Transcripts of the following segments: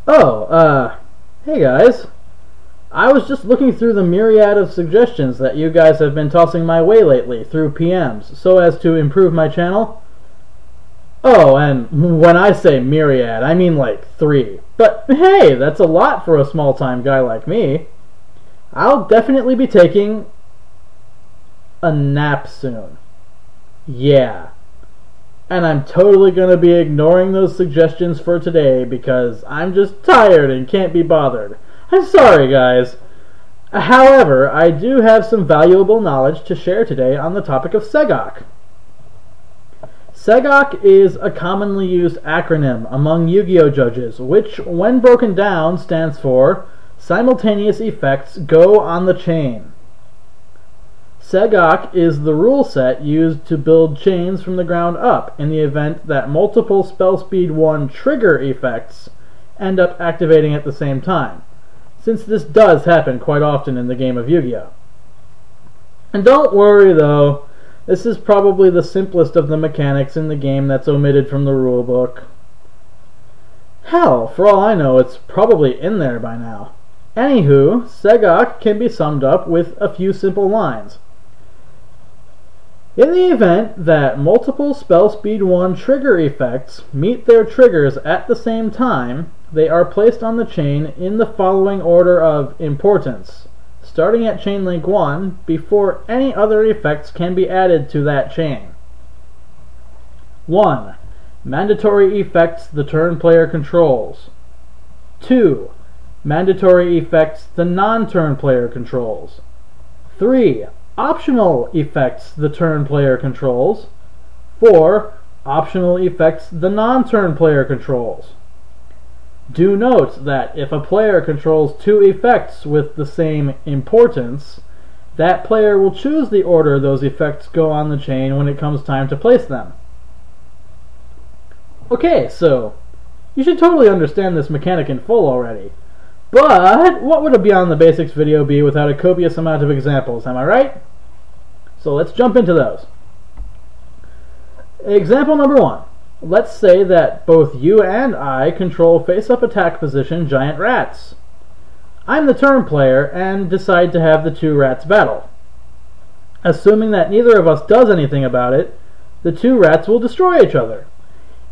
Hey guys. I was just looking through the myriad of suggestions that you guys have been tossing my way lately through PMs so as to improve my channel. Oh, and when I say myriad, I mean like 3. But hey, that's a lot for a small-time guy like me. I'll definitely be taking a nap soon. Yeah. And I'm totally going to be ignoring those suggestions for today because I'm just tired and can't be bothered. I'm sorry, guys. However, I do have some valuable knowledge to share today on the topic of SEGOC. SEGOC is a commonly used acronym among Yu-Gi-Oh judges, which, when broken down, stands for Simultaneous Effects Go on the Chain. SEGOC is the rule set used to build chains from the ground up in the event that multiple Spell Speed 1 trigger effects end up activating at the same time, since this does happen quite often in the game of Yu-Gi-Oh! And don't worry though, this is probably the simplest of the mechanics in the game that's omitted from the rulebook. Hell, for all I know, it's probably in there by now. Anywho, SEGOC can be summed up with a few simple lines. In the event that multiple Spell Speed 1 trigger effects meet their triggers at the same time, they are placed on the chain in the following order of importance, starting at chain link 1 before any other effects can be added to that chain. 1. Mandatory effects the turn player controls. 2. Mandatory effects the non-turn player controls. 3. Optional effects the turn player controls. 4. Optional effects the non-turn player controls. Do note that if a player controls 2 effects with the same importance, that player will choose the order those effects go on the chain when it comes time to place them. Okay, so you should totally understand this mechanic in full already. But what would a Beyond the Basics video be without a copious amount of examples, am I right? So let's jump into those. Example number 1. Let's say that both you and I control face-up attack position giant rats. I'm the turn player and decide to have the 2 rats battle. Assuming that neither of us does anything about it, the 2 rats will destroy each other.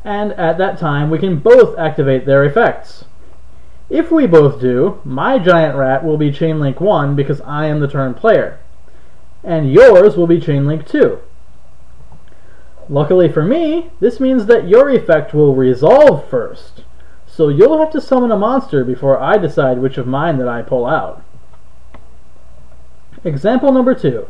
And at that time we can both activate their effects. If we both do, my giant rat will be chain link 1 because I am the turn player, and yours will be chain link 2. Luckily for me, this means that your effect will resolve first, so you'll have to summon a monster before I decide which of mine that I pull out. Example number 2.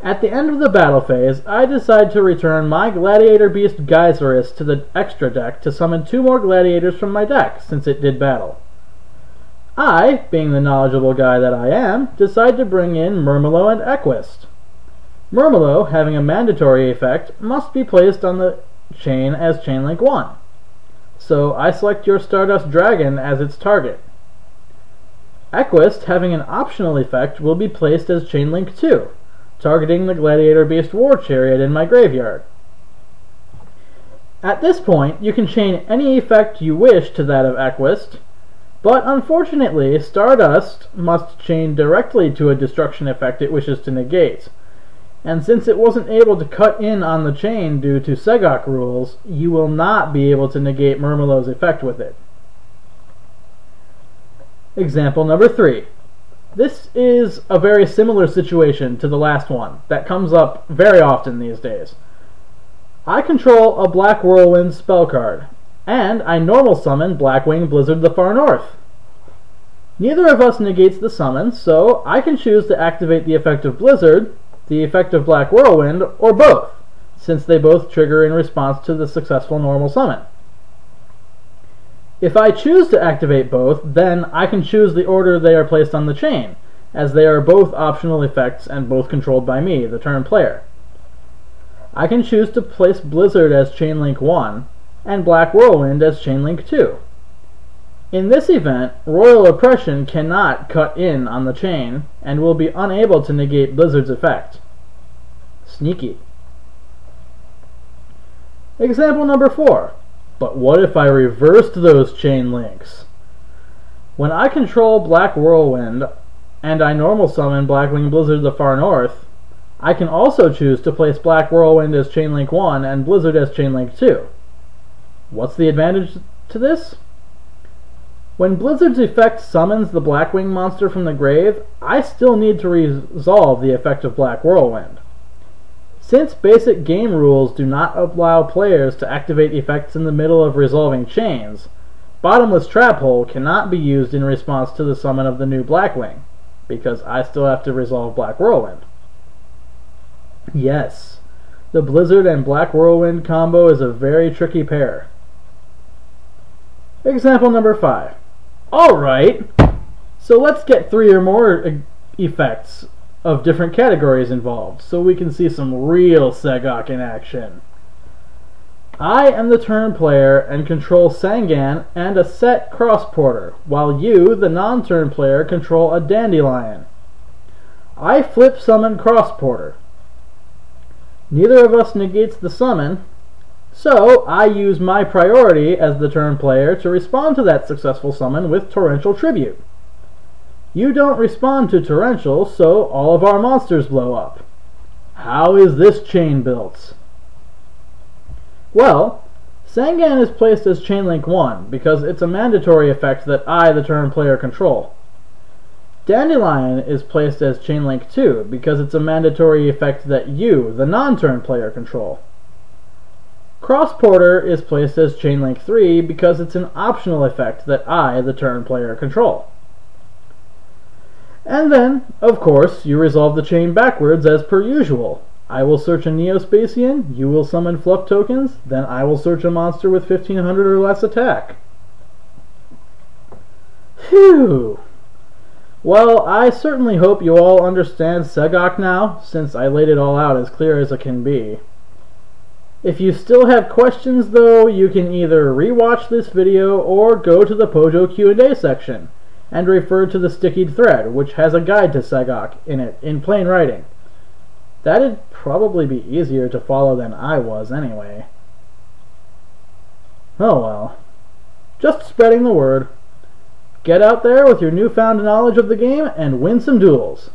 At the end of the battle phase, I decide to return my Gladiator Beast Geyserist to the extra deck to summon 2 more Gladiators from my deck, since it did battle. I, being the knowledgeable guy that I am, decide to bring in Murmillo and Equist. Murmillo, having a mandatory effect, must be placed on the chain as chain link 1. So I select your Stardust Dragon as its target. Equist, having an optional effect, will be placed as chain link 2. Targeting the Gladiator Beast War Chariot in my graveyard. At this point, you can chain any effect you wish to that of Equist, but unfortunately, Stardust must chain directly to a destruction effect it wishes to negate. And since it wasn't able to cut in on the chain due to SEGOC rules, you will not be able to negate Murmillo's effect with it. Example number 3. This is a very similar situation to the last one that comes up very often these days. I control a Black Whirlwind spell card, and I normal summon Blackwing Blizzard the Far North. Neither of us negates the summon, so I can choose to activate the effect of Blizzard, the effect of Black Whirlwind, or both, since they both trigger in response to the successful normal summon. If I choose to activate both, then I can choose the order they are placed on the chain, as they are both optional effects and both controlled by me, the turn player. I can choose to place Blizzard as chain link 1, and Black Whirlwind as chain link 2. In this event, Royal Oppression cannot cut in on the chain, and will be unable to negate Blizzard's effect. Sneaky. Example number 4. But what if I reversed those chain links? When I control Black Whirlwind and I normal summon Blackwing Blizzard of the Far North, I can also choose to place Black Whirlwind as Chain Link 1 and Blizzard as Chain Link 2. What's the advantage to this? When Blizzard's effect summons the Blackwing monster from the grave, I still need to resolve the effect of Black Whirlwind. Since basic game rules do not allow players to activate effects in the middle of resolving chains, Bottomless Trap Hole cannot be used in response to the summon of the new Blackwing, because I still have to resolve Black Whirlwind. Yes, the Blizzard and Black Whirlwind combo is a very tricky pair. Example number 5. Alright, so let's get 3 or more effects of different categories involved, so we can see some real SEGOC in action. I am the turn player and control Sangan and a set Crossporter, while you, the non-turn player, control a Dandelion. I flip summon Crossporter. Neither of us negates the summon, so I use my priority as the turn player to respond to that successful summon with Torrential Tribute. You don't respond to Torrential, so all of our monsters blow up. How is this chain built? Well, Sangan is placed as Chain Link 1 because it's a mandatory effect that I, the turn player, control. Dandelion is placed as Chain Link 2 because it's a mandatory effect that you, the non-turn player, control. Crossporter is placed as Chain Link 3 because it's an optional effect that I, the turn player, control. And then, of course, you resolve the chain backwards as per usual. I will search a Neospacian, you will summon fluff tokens, then I will search a monster with 1500 or less attack. Phew! Well, I certainly hope you all understand SEGOC now, since I laid it all out as clear as it can be. If you still have questions though, you can either rewatch this video or go to the Pojo Q&A section and refer to the stickied thread, which has a guide to SEGOC in it, in plain writing. That'd probably be easier to follow than I was anyway. Oh well. Just spreading the word. Get out there with your newfound knowledge of the game and win some duels.